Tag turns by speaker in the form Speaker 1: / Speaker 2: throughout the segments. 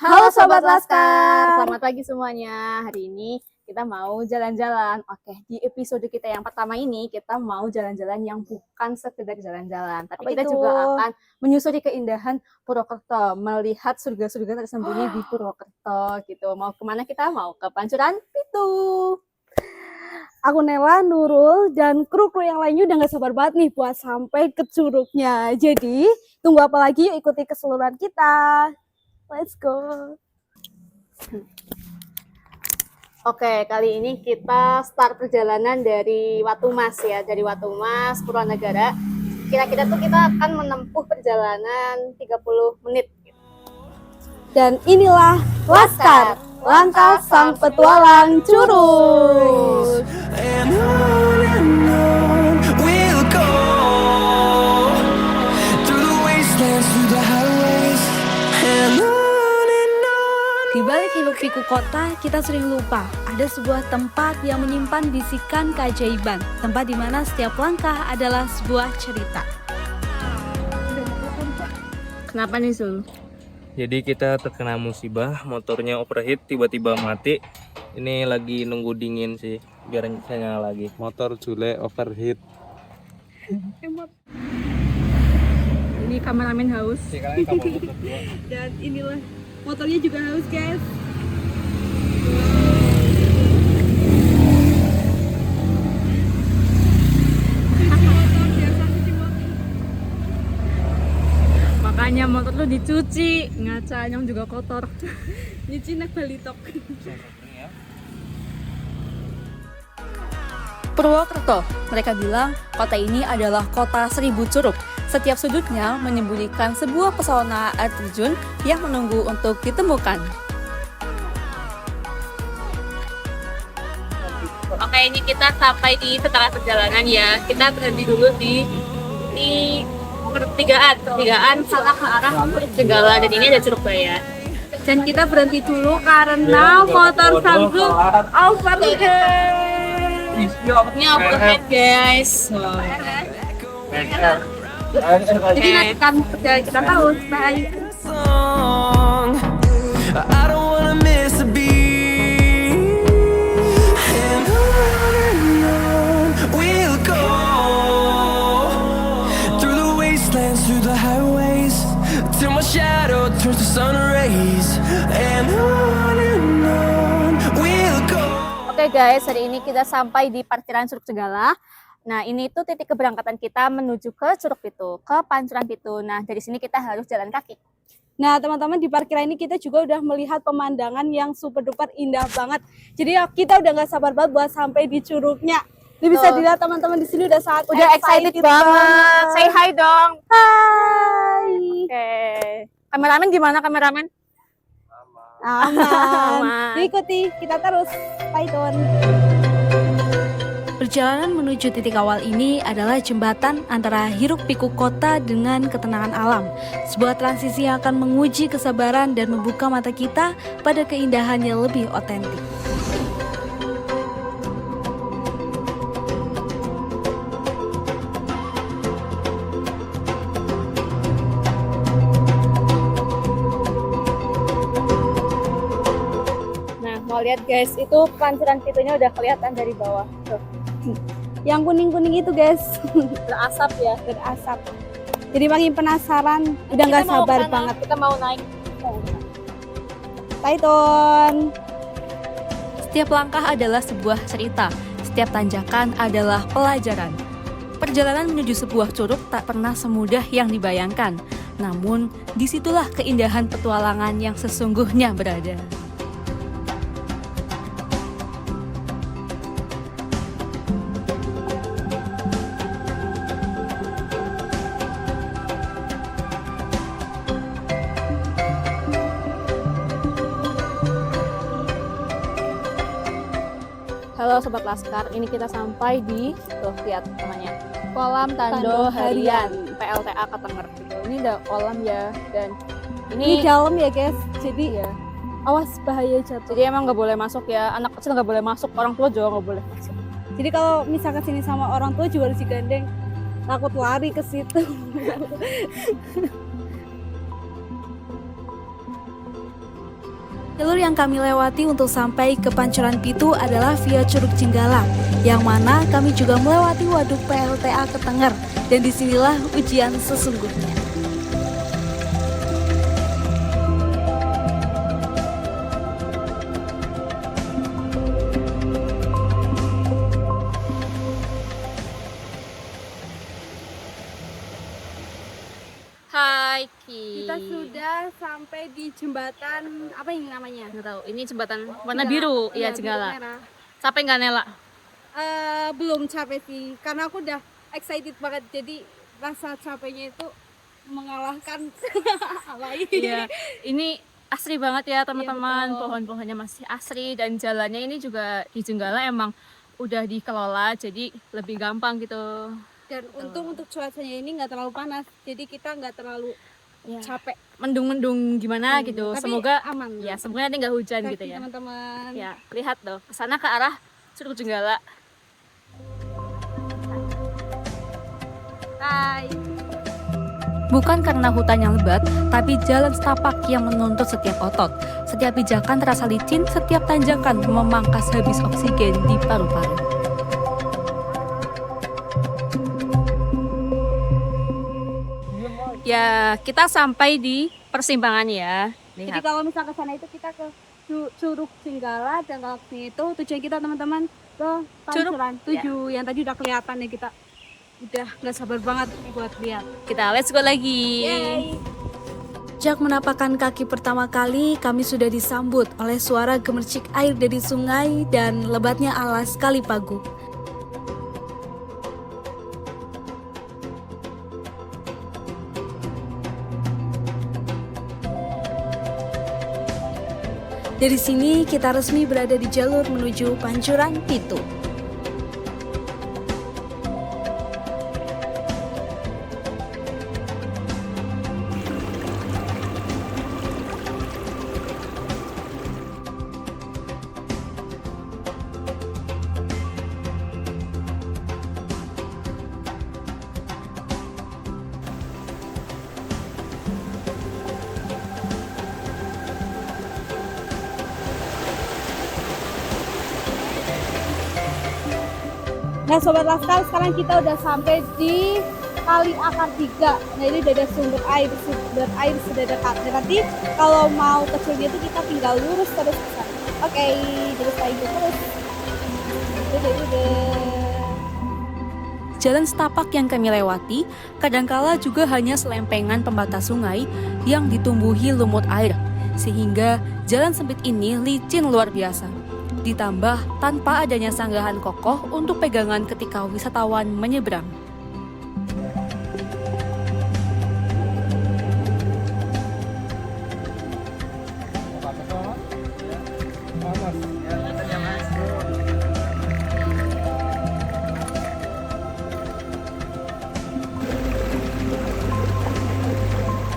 Speaker 1: Halo Sobat Laskar, selamat pagi semuanya. Hari ini kita mau jalan-jalan. Oke, di episode kita yang pertama ini kita mau jalan-jalan yang bukan sekedar jalan-jalan, tapi kita juga akan menyusuri keindahan Purwokerto, melihat surga-surga tersembunyi di Purwokerto gitu. Mau kemana kita? Mau ke Pancuran Pitu.
Speaker 2: Aku Nela, Nurul, dan kru-kru yang lainnya udah gak sabar banget nih buat sampai ke curugnya. Jadi, tunggu apa lagi? Yuk ikuti keseluruhan kita. Let's go.
Speaker 1: Oke, kali ini kita start perjalanan dari Watumas ya, dari Watumas, Purwonegara. Kira-kira tuh kita akan menempuh perjalanan 30 menit.
Speaker 2: Dan inilah Laskar, langkah sang petualang curug.
Speaker 3: Di balik hiruk-pikuk kota, kita sering lupa ada sebuah tempat yang menyimpan bisikan keajaiban. Tempat di mana setiap langkah adalah sebuah cerita.
Speaker 1: Kenapa nih, Sul?
Speaker 4: Jadi kita terkena musibah, motornya overheat, tiba-tiba mati. Ini lagi nunggu dingin sih, biar bisa nyala lagi.
Speaker 5: Motor Jule overheat.
Speaker 1: Ini kameramen haus.
Speaker 2: Dan inilah motornya juga haus, guys.
Speaker 1: Makanya motor lu dicuci, ngacanya juga kotor.
Speaker 2: Nyuci nak balitok.
Speaker 3: Purwokerto, mereka bilang kota ini adalah kota 1000 curug. Setiap sudutnya menyembunyikan sebuah pesona air terjun yang menunggu untuk ditemukan.
Speaker 1: Oke, ini kita sampai di setengah perjalanan ya. Kita berhenti dulu di pertigaan salah ke arah Jenggala, dan ini ada Curug Bayan. Dan kita berhenti dulu karena motor Samsung overheat. Ini overheat, guys. Jadi nanti kan kita tahu supaya
Speaker 6: I don't wanna miss a beat. And on we'll go through the wastelands, through the highways, till my shadow turns to sun rays. And on we'll go.
Speaker 1: Oke guys, hari ini kita sampai di parkiran Curug Jenggala. Nah, ini tuh titik keberangkatan kita menuju ke Curug Pitu, ke Pancuran Pitu. Nah, dari sini kita harus jalan kaki.
Speaker 2: Nah, teman-teman, di parkiran ini kita juga udah melihat pemandangan yang super duper indah banget. Jadi kita udah gak sabar banget buat sampai di curugnya. Ini bisa dilihat teman-teman di sini udah sangat
Speaker 1: excited banget. Say hi dong.
Speaker 2: Hai.
Speaker 1: Oke. Kameramen gimana, kameramen?
Speaker 2: Aman. Ikuti kita terus. Python.
Speaker 3: Perjalanan menuju titik awal ini adalah jembatan antara hiruk-pikuk kota dengan ketenangan alam. Sebuah transisi yang akan menguji kesabaran dan membuka mata kita pada keindahan yang lebih otentik.
Speaker 1: Nah, mau lihat guys, itu Pancuran Pitunya udah kelihatan dari bawah. Tuh.
Speaker 2: Yang kuning-kuning itu, guys.
Speaker 1: Berasap ya.
Speaker 2: Berasap. Jadi makin penasaran, udah nggak sabar banget.
Speaker 1: Kita mau naik.
Speaker 2: Python.
Speaker 3: Setiap langkah adalah sebuah cerita, setiap tanjakan adalah pelajaran. Perjalanan menuju sebuah curug tak pernah semudah yang dibayangkan. Namun, disitulah keindahan petualangan yang sesungguhnya berada.
Speaker 1: Halo Sobat Laskar, ini kita sampai di, tuh lihat namanya, Kolam Tando Harian, PLTA Ketenger. Ini udah kolam ya, dan
Speaker 2: Ini dalam ya, guys. Jadi ya, awas bahaya jatuh.
Speaker 1: Jadi emang nggak boleh masuk ya, anak kecil nggak boleh masuk, orang tua juga nggak boleh masuk.
Speaker 2: Jadi kalau misalkan sini sama orang tua juga harus digandeng, takut lari ke situ. Jalur yang kami lewati untuk sampai ke Pancoran Pitu adalah via Curug Jenggala, yang mana kami juga melewati Waduk PLTA Ketenger, dan disinilah ujian sesungguhnya.
Speaker 1: Hai Ki.
Speaker 2: Kita sudah sampai di jembatan, apa ini namanya?
Speaker 1: Nggak tahu, ini jembatan warna biru, iya Jenggala.
Speaker 2: merah.
Speaker 1: Capek nggak Nela?
Speaker 2: Belum capek sih, karena aku udah excited banget, jadi rasa capeknya itu mengalahkan lain.
Speaker 1: Iya, ini asri banget ya teman-teman.
Speaker 2: betul.
Speaker 1: Pohon-pohonnya masih asri dan jalannya ini juga di Jenggala emang udah dikelola, jadi lebih gampang gitu.
Speaker 2: Dan untung untuk cuacanya ini nggak terlalu panas, jadi kita nggak terlalu
Speaker 1: Ya,
Speaker 2: capek.
Speaker 1: mendung-mendung gimana gitu.
Speaker 2: Tapi
Speaker 1: Semoga
Speaker 2: aman.
Speaker 1: ya semoga nanti nggak hujan
Speaker 2: Kaki
Speaker 1: gitu ya.
Speaker 2: teman-teman.
Speaker 1: Ya, lihat tuh ke sana ke arah Curug Jenggala. Hai.
Speaker 3: Bukan karena hutan yang lebat, tapi jalan setapak yang menuntut setiap otot. Setiap pijakan terasa licin, setiap tanjakan memangkas habis oksigen di paru-paru.
Speaker 1: Ya, kita sampai di persimpangan ya.
Speaker 2: Jadi
Speaker 1: Lihat.
Speaker 2: kalau misal ke sana itu kita ke Curug Jenggala, dan kalau ke itu tujuan kita teman-teman ke Pancoran 7 yang tadi udah kelihatan ya, kita udah nggak sabar banget buat lihat.
Speaker 1: Kita let's go lagi.
Speaker 2: Sejak menapakkan kaki pertama kali, kami sudah disambut oleh suara gemercik air dari sungai dan lebatnya alas Kali Pagu. Dari sini kita resmi berada di jalur menuju Pancoran Pitu. Nah Sobat Laskar, sekarang kita udah sampai di Kali Akar 3. Nah ini udah ada sumber air sudah dekat. Dan nanti kalau mau ke Curug itu kita tinggal lurus terus ke sana. Oke, lurus lagi terus.
Speaker 3: Jalan setapak yang kami lewati kadangkala juga hanya selempengan pembatas sungai yang ditumbuhi lumut air, sehingga jalan sempit ini licin luar biasa. Ditambah tanpa adanya sanggahan kokoh untuk pegangan ketika wisatawan menyeberang.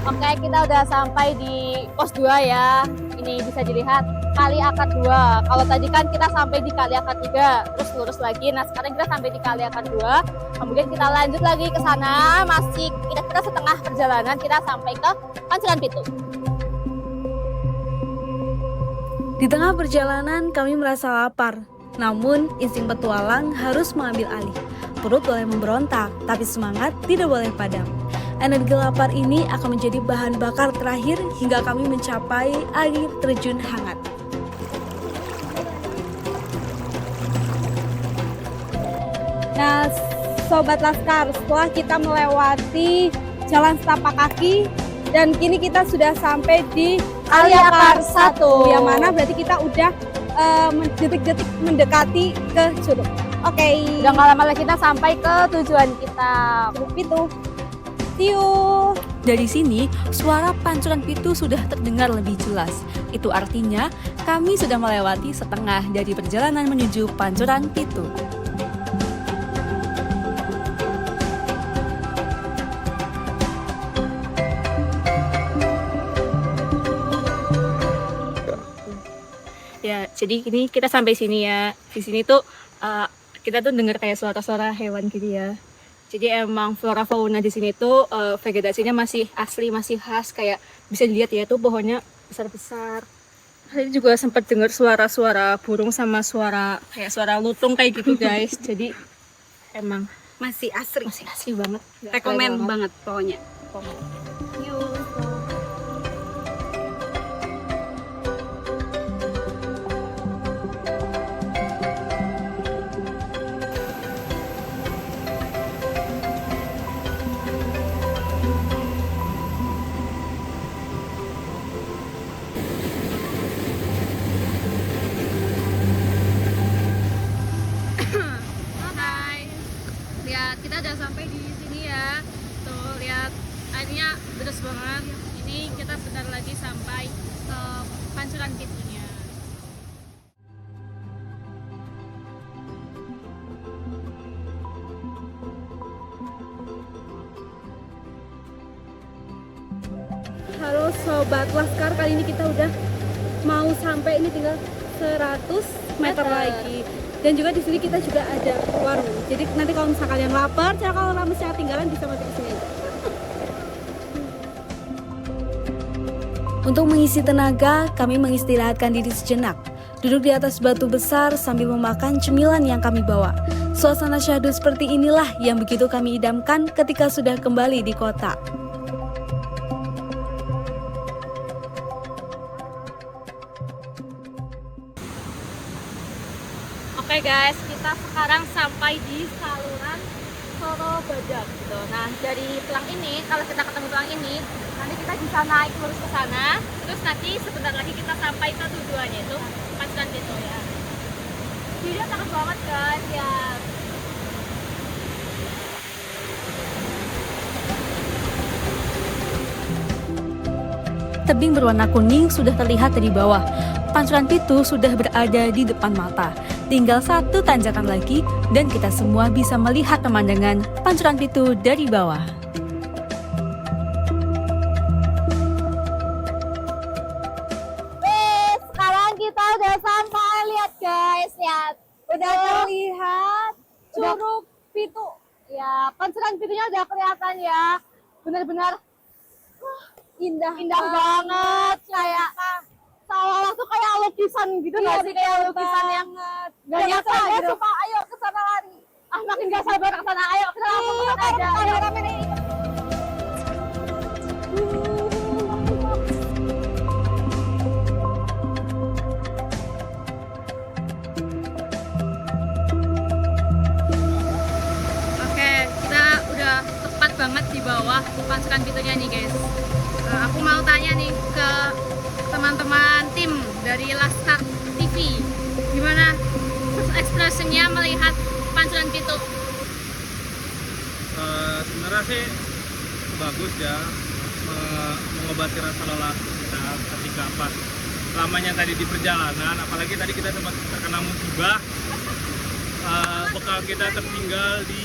Speaker 1: Oke, kita udah sampai di pos 2 ya. Ini bisa dilihat Kali Akar 2. Kalau tadi kan kita sampai di Kali Akar 3, terus lurus lagi. Nah, sekarang kita sampai di Kali Akar 2. Kemudian kita lanjut lagi ke sana. Masih kira-kira setengah perjalanan kita sampai ke Pancoran Pitu.
Speaker 2: Di tengah perjalanan kami merasa lapar. Namun insting petualang harus mengambil alih. Perut boleh memberontak, tapi semangat tidak boleh padam. Energi lapar ini akan menjadi bahan bakar terakhir hingga kami mencapai air terjun hangat. Nah, Sobat Laskar, setelah kita melewati jalan setapak kaki, dan kini kita sudah sampai di Kali Akar 1, yang mana berarti kita udah detik-detik mendekati ke curug. Oke.
Speaker 1: Udah nggak lama lagi kita sampai ke tujuan kita.
Speaker 2: Curug Pitu. See you.
Speaker 3: Dari sini, suara Pancoran Pitu sudah terdengar lebih jelas. Itu artinya kami sudah melewati setengah dari perjalanan menuju Pancoran Pitu.
Speaker 1: Ya, jadi ini kita sampai sini ya. Di sini tuh kita tuh dengar kayak suara-suara hewan gitu ya. Jadi emang flora fauna di sini tuh vegetasinya masih asli, masih khas, kayak bisa dilihat ya tuh pohonnya besar-besar.
Speaker 3: Tadi juga sempat dengar suara-suara burung sama kayak suara lutung kayak gitu guys. Jadi emang
Speaker 2: Masih asri.
Speaker 3: masih asli banget.
Speaker 2: Rekomen banget pokoknya.
Speaker 3: Hai, lihat kita udah sampai di sini ya. Tuh lihat airnya deras banget. Ini kita sebentar lagi sampai ke pancuran pitunya.
Speaker 2: Halo Sobat Laskar, kali ini kita udah mau sampai, ini tinggal 100 meter lagi. Dan juga di sini kita juga ada warung. Jadi nanti kalau misalnya kalian lapar, kalau ramesnya ketinggalan bisa mampir ke sini aja.
Speaker 3: Untuk mengisi tenaga, kami mengistirahatkan diri sejenak. Duduk di atas batu besar sambil memakan cemilan yang kami bawa. Suasana syahdu seperti inilah yang begitu kami idamkan ketika sudah kembali di kota. Oke guys, kita sekarang sampai di saluran Soro Badak gitu. Nah, dari pelang ini, kalau kita ketemu pelang ini, nanti kita bisa naik lurus ke sana. Terus nanti sebentar lagi kita sampai ke tujuannya itu Pancuran Pitu ya. Jadi takut banget guys ya. Tebing berwarna kuning sudah terlihat dari bawah. Pancuran Pitu sudah berada di depan mata. Tinggal satu tanjakan lagi dan kita semua bisa melihat pemandangan Pancuran Pitu dari bawah.
Speaker 1: Sekarang kita udah sampai, lihat guys, lihat. Udah terlihat Curug Pitu. Ya, Pancuran Pitunya udah kelihatan ya. Benar-benar indah banget, kayak seolah-olah tuh kayak lukisan gitu, nggak sih, kayak lukisan yang nggak nyata gitu. Suka, ayo ke sana lari. Makin gak sabar ke sana, ayo kita langsung ke sana aja.
Speaker 3: Oke, kita udah tepat banget di bawah Pancuran Pitunya nih guys. Aku mau tanya nih ke teman-teman tim dari Laskar TV, gimana ekspresinya melihat Pancuran Pitu?
Speaker 4: Sebenarnya sih bagus ya, mengobati rasa lelah kita ketika pas lamanya tadi di perjalanan, apalagi tadi kita sempat terkena musibah, bekal kita tertinggal di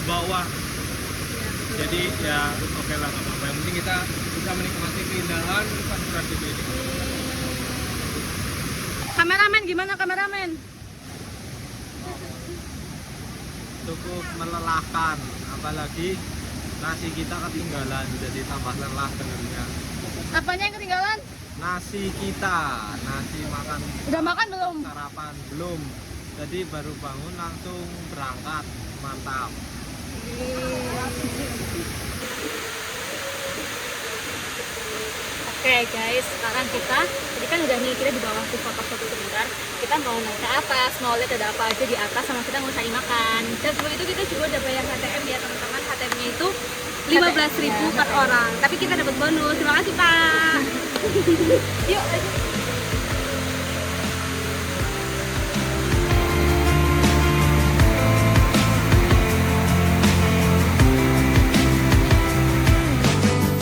Speaker 4: bawah. Jadi ya oke lah, nggak apa-apa. Yang penting kita bisa menikmati keindahan Pancuran Pitu ini.
Speaker 3: Kameramen gimana kameramen?
Speaker 5: Cukup melelahkan, apalagi nasi kita ketinggalan, jadi tambah lelah dengernya.
Speaker 3: Apanya yang ketinggalan?
Speaker 5: Nasi kita, nasi makan
Speaker 3: Udah makan belum?
Speaker 5: sarapan belum, jadi baru bangun langsung berangkat, mantap.
Speaker 3: Oke guys, sekarang tadi kan udah nih kita di bawah tuh foto-foto sebentar. Kita mau naik ke atas, mau lihat ada apa aja di atas, sama kita mau cari makan. Dan sebelum itu kita juga udah bayar HTM ya teman-teman. HTM-nya itu
Speaker 2: 15.000 per orang. Tapi kita dapat bonus. Terima kasih Pak.
Speaker 3: Yuk,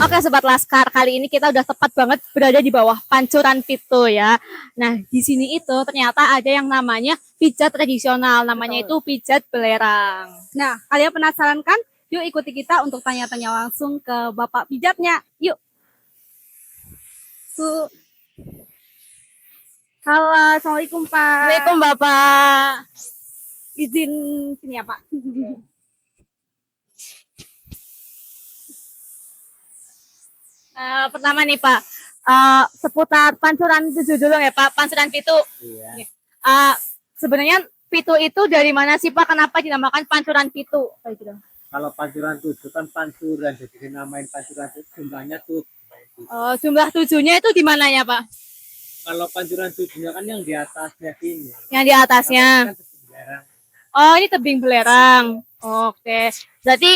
Speaker 1: Oke Sobat Laskar, kali ini kita udah tepat banget berada di bawah Pancuran Pitu ya. Nah, di sini itu ternyata ada yang namanya pijat tradisional, namanya itu pijat belerang.
Speaker 2: Nah, kalian penasaran kan? Yuk ikuti kita untuk tanya-tanya langsung ke Bapak pijatnya. Yuk. Halo, Assalamualaikum Pak.
Speaker 1: Assalamualaikum Bapak.
Speaker 2: Izin sini ya Pak.
Speaker 1: Pertama nih Pak,
Speaker 7: seputar Pancuran 7 dulu ya Pak, Pancuran Pitu.
Speaker 5: Iya.
Speaker 7: Sebenarnya Pitu itu dari mana sih Pak? Kenapa dinamakan Pancuran Pitu? Kayak gitu.
Speaker 5: Kalau pancuran 7 kan pancuran, jadi dinamain pancuran 7 jumlahnya 7.
Speaker 7: Oh, jumlah 7-nya itu di mananya Pak?
Speaker 5: Kalau pancuran 7-nya kan yang di atasnya sini.
Speaker 7: Yang di atasnya.
Speaker 5: Kan sejarah.
Speaker 7: Oh, ini tebing belerang. Oke. Berarti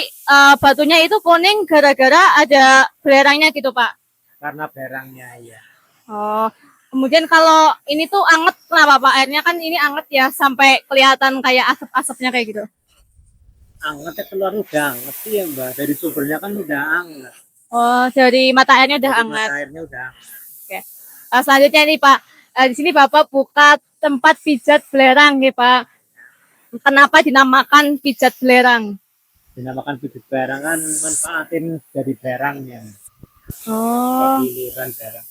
Speaker 7: batunya itu kuning gara-gara ada belerangnya gitu Pak?
Speaker 5: Karena berangnya ya.
Speaker 7: Oh, kemudian kalau ini tuh anget kenapa Pak? Airnya kan ini anget ya sampai kelihatan kayak asap-asapnya kayak gitu.
Speaker 5: Angetnya keluar udah anget sih ya Mbak. Dari sumbernya kan udah anget.
Speaker 7: Oh, dari mata airnya udah
Speaker 5: Jadi
Speaker 7: hangat.
Speaker 5: mata airnya udah anget.
Speaker 7: Selanjutnya nih Pak, di sini Bapak buka tempat pijat belerang nih Pak. Kenapa dinamakan pijat belerang?
Speaker 5: Dinamakan bibit berang kan manfaatin dari berangnya.
Speaker 7: Oh,
Speaker 5: Giliran berang.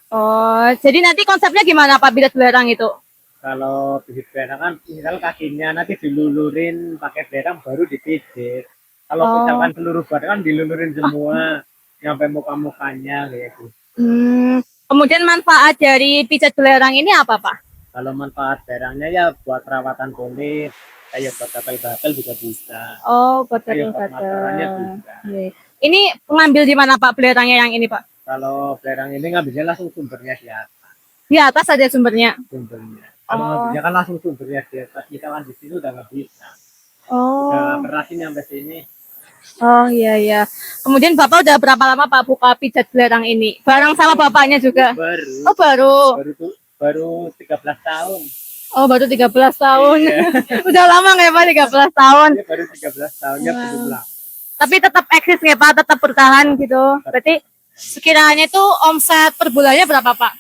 Speaker 7: oh, jadi nanti konsepnya gimana Pak pijat belerang itu?
Speaker 5: Kalau bibit berang kan misal kakinya nanti dilulurin pakai berang baru dipijit. Kalau
Speaker 7: Oh.
Speaker 5: misalkan seluruh badan kan dilulurin semua sampai muka-mukanya kayak gitu.
Speaker 7: Kemudian manfaat dari pijat belerang ini apa Pak?
Speaker 5: Kalau manfaat berangnya ya buat perawatan kulit, kayak buat gatal-gatal juga bisa.
Speaker 7: Oh, buat
Speaker 5: Kayak buat
Speaker 7: gatal-gatal.
Speaker 5: masarannya bisa.
Speaker 7: Ini pengambil di mana Pak belerangnya yang ini Pak?
Speaker 5: Kalau berang ini ngambilnya langsung sumbernya di atas.
Speaker 7: Di atas ada sumbernya.
Speaker 5: Sumbernya. Kalau
Speaker 7: Oh.
Speaker 5: ngambilnya kan langsung sumbernya di atas. Kita kan di sini udah nggak bisa.
Speaker 7: Oh.
Speaker 5: Udah kerasin sampai sini.
Speaker 7: Oh iya iya. Kemudian Bapak udah berapa lama Pak buka pijat belerang ini? Bareng sama bapaknya juga?
Speaker 5: Baru.
Speaker 7: Oh baru.
Speaker 5: Baru 13 tahun.
Speaker 7: Oh baru 13 tahun.
Speaker 5: Iya.
Speaker 7: Udah lama nggak Pak 13 tahun?
Speaker 5: Dia baru 13 tahunnya
Speaker 7: Wow.
Speaker 5: belum lah.
Speaker 7: Tapi tetap eksis nggak Pak? Tetap bertahan gitu. Berarti sekiranya itu omset per bulannya berapa Pak?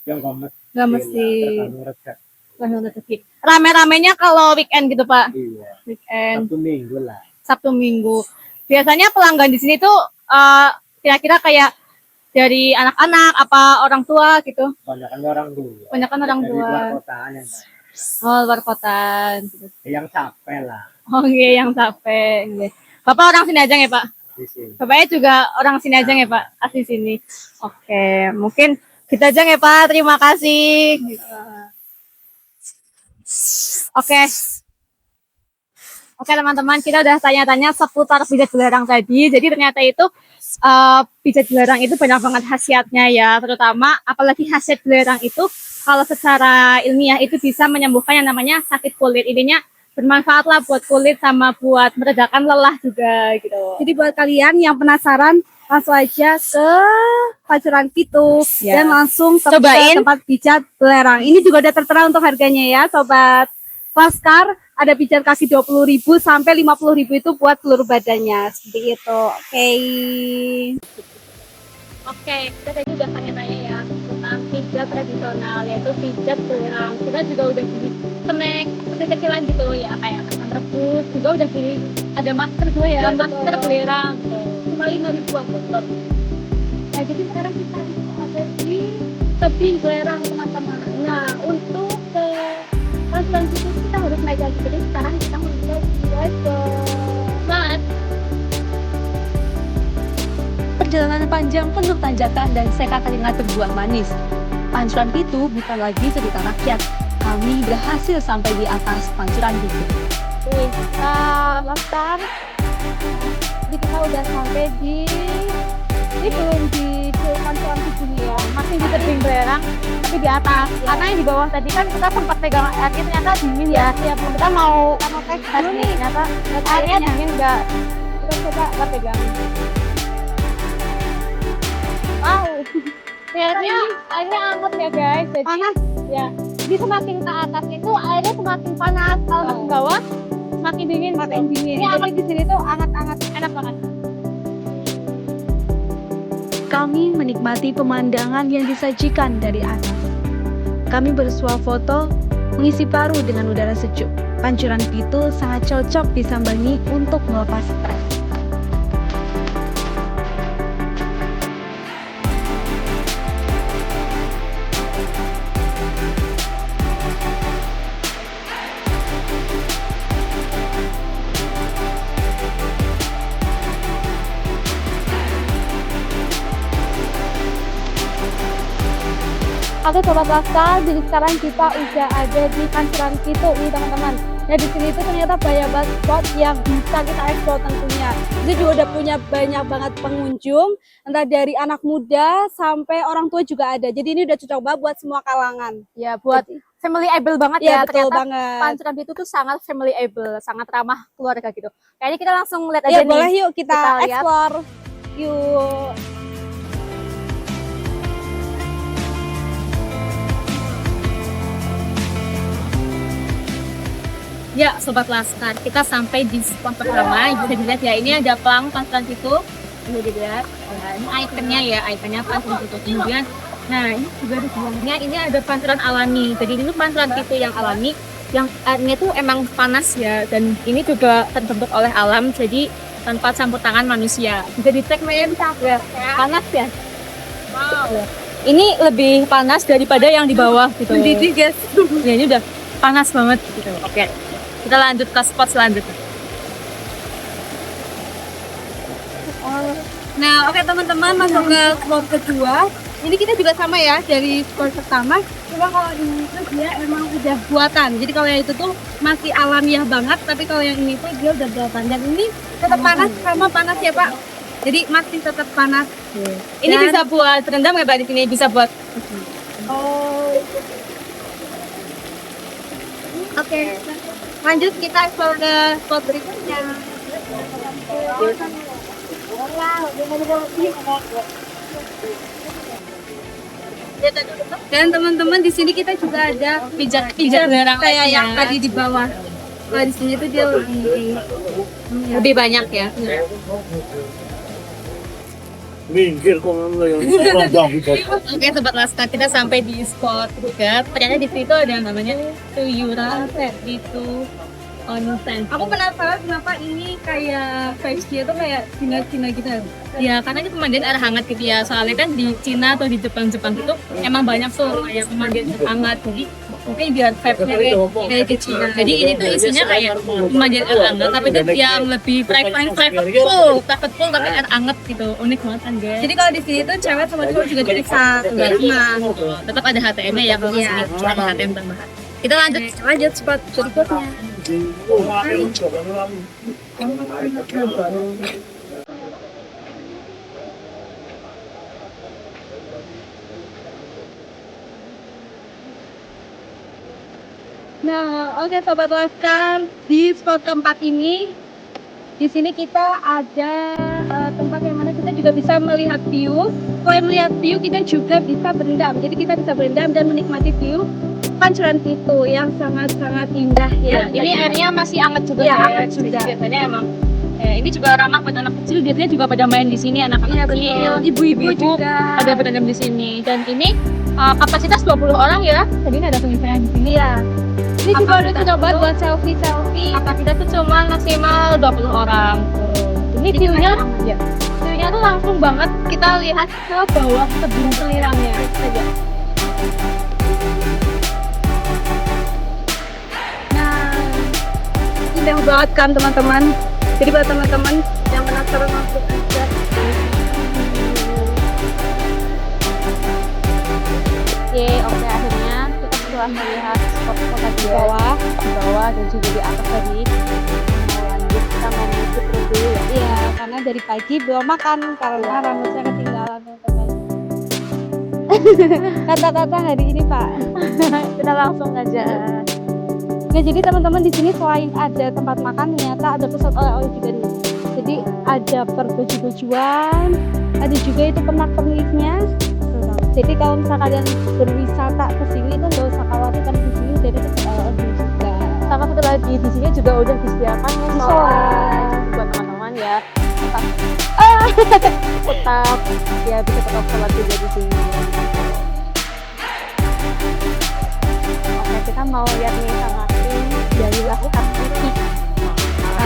Speaker 5: Yang nggak mesti.
Speaker 7: Nggak mesti.
Speaker 5: Tergantung rezeki.
Speaker 7: Tergantung rezeki. Rame-ramenya kalau weekend gitu Pak?
Speaker 5: Iya.
Speaker 7: Weekend,
Speaker 5: Sabtu Minggu lah.
Speaker 7: Sabtu Minggu. Biasanya pelanggan di sini tuh kira-kira kayak dari anak-anak apa orang tua gitu?
Speaker 5: Kebanyakan orang tua.
Speaker 7: Kebanyakan orang
Speaker 5: Dari
Speaker 7: tua.
Speaker 5: luar kotaan yang
Speaker 7: Oh, luar kota. Gitu.
Speaker 5: yang capek lah
Speaker 7: Oh iya, yang capek. Iya. Bapak orang sini aja ya Pak?
Speaker 5: di sini.
Speaker 7: Bapaknya juga orang sini aja ya Pak? Asli sini. Oke, mungkin kita aja ya Pak. Terima kasih. Oke. Oke teman-teman, kita udah tanya-tanya seputar pijat belerang tadi. Jadi ternyata itu pijat belerang itu banyak banget khasiatnya ya. Terutama apalagi khasiat belerang itu kalau secara ilmiah itu bisa menyembuhkan yang namanya sakit kulit. Intinya bermanfaat lah buat kulit sama buat meredakan lelah juga gitu.
Speaker 2: Jadi buat kalian yang penasaran, langsung aja ke Pancuran Pitu
Speaker 7: Ya.
Speaker 2: dan langsung ke
Speaker 7: Cobain.
Speaker 2: tempat pijat belerang. Ini juga udah tertera untuk harganya ya, sobat Laskar. Ada pijat kaki 20.000 sampai 50.000 itu buat seluruh badannya. Seperti itu. Oke.
Speaker 7: Oke, kita tadi udah tanya-tanya ya tentang pijat tradisional, yaitu pijat belerang. Kita juga udah beli snack kecil-kecilan gitu ya, kayak kacang rebus. Juga udah beli, ada masker juga ya, masker belerang. Cuma 5.000-an betul. Nah, jadi sekarang kita ada di tebing belerang teman-teman. Nah, untuk ke Pancuran itu kita harus naik lagi. Jadi sekarang kita mau naik ke Mas.
Speaker 3: Perjalanan panjang penuh tanjakan dan seka keringat berbuah manis. Pancuran Pitu bukan lagi cerita rakyat. Kami berhasil sampai di atas Pancuran Pitu.
Speaker 7: Laskar. Jadi kita udah sampai di ini belum di Pancuran Pitu ya, masih di tebing belerang tapi di atas. Karena yang di bawah tadi kan kita sempat pegang airnya ternyata dingin ya. Kita mau tes dulu nih, ternyata airnya dingin enggak. Kita coba kita pegang. Wow, airnya hangat ya guys. Jadi panas. Ya, jadi semakin ke atas itu airnya semakin panas. Kalau ke bawah semakin dingin. Semakin dingin. Ini amat di sini tuh hangat-hangat, enak banget.
Speaker 3: Kami menikmati pemandangan yang disajikan dari atas. Kami bersuah foto, mengisi paru dengan udara sejuk. Pancuran Pitu sangat cocok disambangi untuk melepas stres.
Speaker 2: Oke Sobat Laskar, jadi sekarang kita udah ada di Pancuran Pitu nih teman-teman. Nah di sini tuh ternyata banyak banget spot yang bisa kita eksplor tentunya. Itu juga udah punya banyak banget pengunjung, entah dari anak muda sampai orang tua juga ada. Jadi ini udah cocok banget buat semua kalangan.
Speaker 1: Ya, buat family able banget
Speaker 2: Iya
Speaker 1: ya.
Speaker 2: betul
Speaker 1: Ternyata
Speaker 2: banget.
Speaker 1: Pancuran Pitu tuh sangat family able, sangat ramah keluarga gitu. Kayaknya kita langsung lihat
Speaker 2: Ya
Speaker 1: aja
Speaker 2: boleh
Speaker 1: nih.
Speaker 2: yuk kita
Speaker 1: Kita lihat.
Speaker 2: eksplor. Yuk.
Speaker 3: Ya, Sobat Laskar, kita sampai di spot pertama. Bisa dilihat ya, ini ada pelang Pancuran Pitu. Bisa dilihat, ini ikonnya ya, ikonnya Pancuran Pitu. Kemudian, nah ini juga di sebelahnya, ini ada pancuran alami. Jadi ini Pancuran Pitu yang alami, yang airnya tuh emang panas ya. Dan ini juga terbentuk oleh alam, jadi tanpa campur tangan manusia. Bisa dicek bisa ya, panas ya. Wow. Ini lebih panas daripada yang di bawah gitu.
Speaker 2: Mendidih guys.
Speaker 3: Ya ini udah panas banget gitu. Oke. Kita lanjut ke spot selanjutnya.
Speaker 2: Nah, oke teman-teman, masuk ke spot kedua. Ini kita juga sama ya dari spot pertama. Cuma kalau ini tuh dia emang udah buatan. Jadi kalau yang itu tuh masih alamiah banget, tapi kalau yang ini tuh dia udah buatan. Dan ini tetap panas sama panas ya Pak. Jadi masih tetap panas.
Speaker 3: Ini
Speaker 2: Dan-
Speaker 3: bisa buat rendam nggak Mbak di sini? Bisa buat
Speaker 2: Oh. Oke. Lanjut kita explore ke spot berikutnya. Dan teman-teman di sini kita juga ada
Speaker 3: pijat
Speaker 2: kayak yang tadi di bawah. Kalau di sini tuh dia
Speaker 3: lebih banyak ya.
Speaker 5: Minggir kok yang
Speaker 3: Oke Sobat Laskar, kita sampai di spot juga. Ternyata di situ ada yang namanya Tuyura itu Onsen.
Speaker 2: Aku penasaran kenapa ini kayak vibes-nya tuh kayak Cina-Cina gitu.
Speaker 3: Ya karena ini pemandian air hangat gitu ya. Soalnya kan di Cina atau di Jepang itu emang banyak tuh kayak pemandian air hangat. Jadi mungkin biar vibe-nya kayak ke Cina. Jadi ini tuh isinya kayak pemandian air hangat, tapi itu yang lebih private pool tapi air hangat gitu. Unik banget kan guys.
Speaker 2: Jadi kalau di sini tuh cewek sama cowok juga bisa berenang.
Speaker 3: Tetap ada HTM-nya ya kalau di sini ada HTM tambahan. Kita lanjut spot berikutnya.
Speaker 2: Nah, oke Sobat Laskar, di spot keempat ini, di sini kita ada tempat yang mana kita juga bisa melihat view. Selain melihat view, kita juga bisa berendam. Jadi kita bisa berendam dan menikmati view Pancuran Pitu yang sangat-sangat indah ya.
Speaker 3: Ini airnya masih hangat juga
Speaker 2: Iya,
Speaker 3: ya.
Speaker 2: hangat juga.
Speaker 3: Jadi biasanya emang ini juga ramah buat anak kecil, biasanya juga pada main di sini anak-anak
Speaker 2: Iya,
Speaker 3: kecil,
Speaker 2: betul.
Speaker 3: ibu-ibu
Speaker 2: juga.
Speaker 3: ada berendam di sini. Dan ini kapasitas 20 orang ya. Jadi ini ada penyesuaian di sini.
Speaker 2: Iya. Ini juga udah cocok banget buat selfie.
Speaker 3: Kapasitas tuh cuma maksimal 20 orang. Ini view-nya, view-nya tuh langsung banget kita lihat ke bawah tebing selirangnya saja.
Speaker 2: Nah, indah banget kan teman-teman. Jadi buat teman-teman yang penasaran langsung aja.
Speaker 1: Oke, akhirnya kita setelah melihat spot-spot di bawah dan juga di atas tadi, mau lanjut kita mau menuju perut dulu ya.
Speaker 2: Iya, karena dari pagi belum makan karena rambutnya ketinggalan teman-teman. Kata-kata hari ini Pak.
Speaker 1: Kita langsung aja.
Speaker 2: Nah, jadi teman-teman di sini selain ada tempat makan, ternyata ada pusat oleh-oleh juga nih. Jadi ada perbaju-bajuan, ada juga itu pernak-perniknya. Jadi kalau misalnya kalian berwisata ke sini itu nggak usah khawatir karena di sini udah ada pusat oleh-oleh juga.
Speaker 1: Sama satu lagi di sini juga udah disediakan musola buat teman-teman ya. Tetap ya bisa tetap sholat juga di sini. Oke, kita mau lihat nih sama tim dari lakukan putih.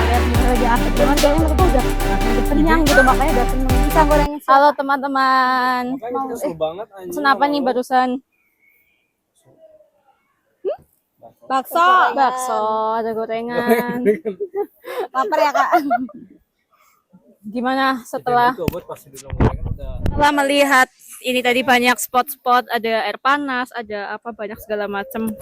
Speaker 1: Lihat di atas cuman kayaknya mereka udah kenyang gitu, makanya udah seneng bisa goreng. Halo teman-teman, mau
Speaker 4: banget
Speaker 1: pesen apa nih barusan?
Speaker 2: Bakso.
Speaker 1: Bakso, ada gorengan.
Speaker 2: Lapar ya Kak?
Speaker 1: Gimana setelah
Speaker 4: Buat pasti dulu
Speaker 1: melihat
Speaker 3: Ini tadi banyak spot-spot, ada air panas, ada apa banyak segala macam.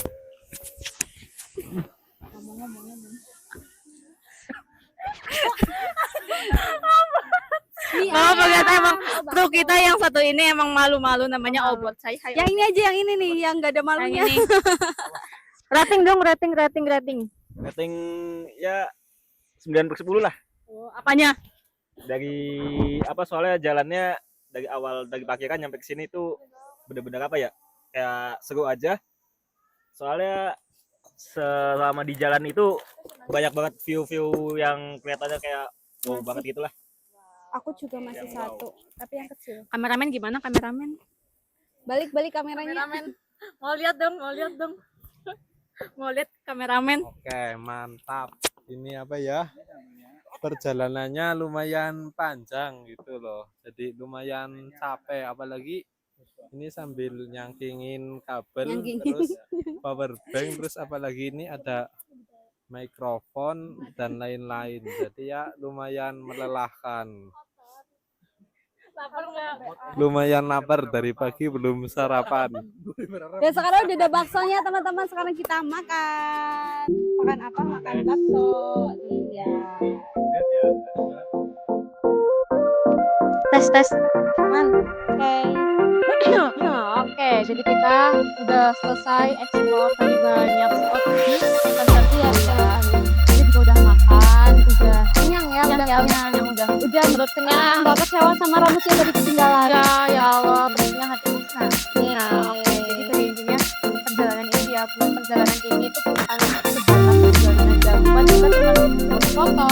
Speaker 3: Maaf ternyata emang kru kita yang satu ini emang malu-malu namanya obot. Saya
Speaker 2: Yang ini aja, yang ini nih, yang nggak ada
Speaker 3: yang
Speaker 2: malunya.
Speaker 3: ini. Rating dong, rating.
Speaker 8: Rating ya 9/10 lah.
Speaker 3: Oh, apanya?
Speaker 8: Dari apa soalnya jalannya dari awal dari parkiran nyampe ke sini tuh bener-bener apa ya? Kayak seru aja. Soalnya selama di jalan itu banyak banget view-view yang kelihatannya kayak wow banget gitu lah.
Speaker 2: Aku juga masih satu, tapi yang kecil.
Speaker 3: Kameramen gimana kameramen?
Speaker 2: Balik kameranya.
Speaker 3: Mau lihat dong. Mau lihat kameramen.
Speaker 9: Oke, mantap. Ini apa ya? Perjalanannya lumayan panjang gitu loh. Jadi lumayan capek, apalagi ini sambil nyangkingin kabel, terus power bank, terus apalagi ini ada mikrofon dan lain-lain. Jadi ya lumayan melelahkan. Lumayan lapar dari pagi belum sarapan.
Speaker 2: Dan sekarang udah ada baksonya teman-teman. Sekarang kita makan. Makan apa? Makan bakso. Iya.
Speaker 3: Tes.
Speaker 1: Oke, jadi kita udah selesai explore tadi banyak spot di Pancasila ya. Jadi juga udah makan, udah kenyang ya, udah menurut kenyang.
Speaker 2: Nggak kecewa sama Ramus yang tadi ketinggalan.
Speaker 1: Ya Allah, pastinya hatiku sakit. Oke, jadi pada intinya perjalanan ini ya, perjalanan ini itu bukan sebatas perjalanan aja, bukan juga cuma untuk foto,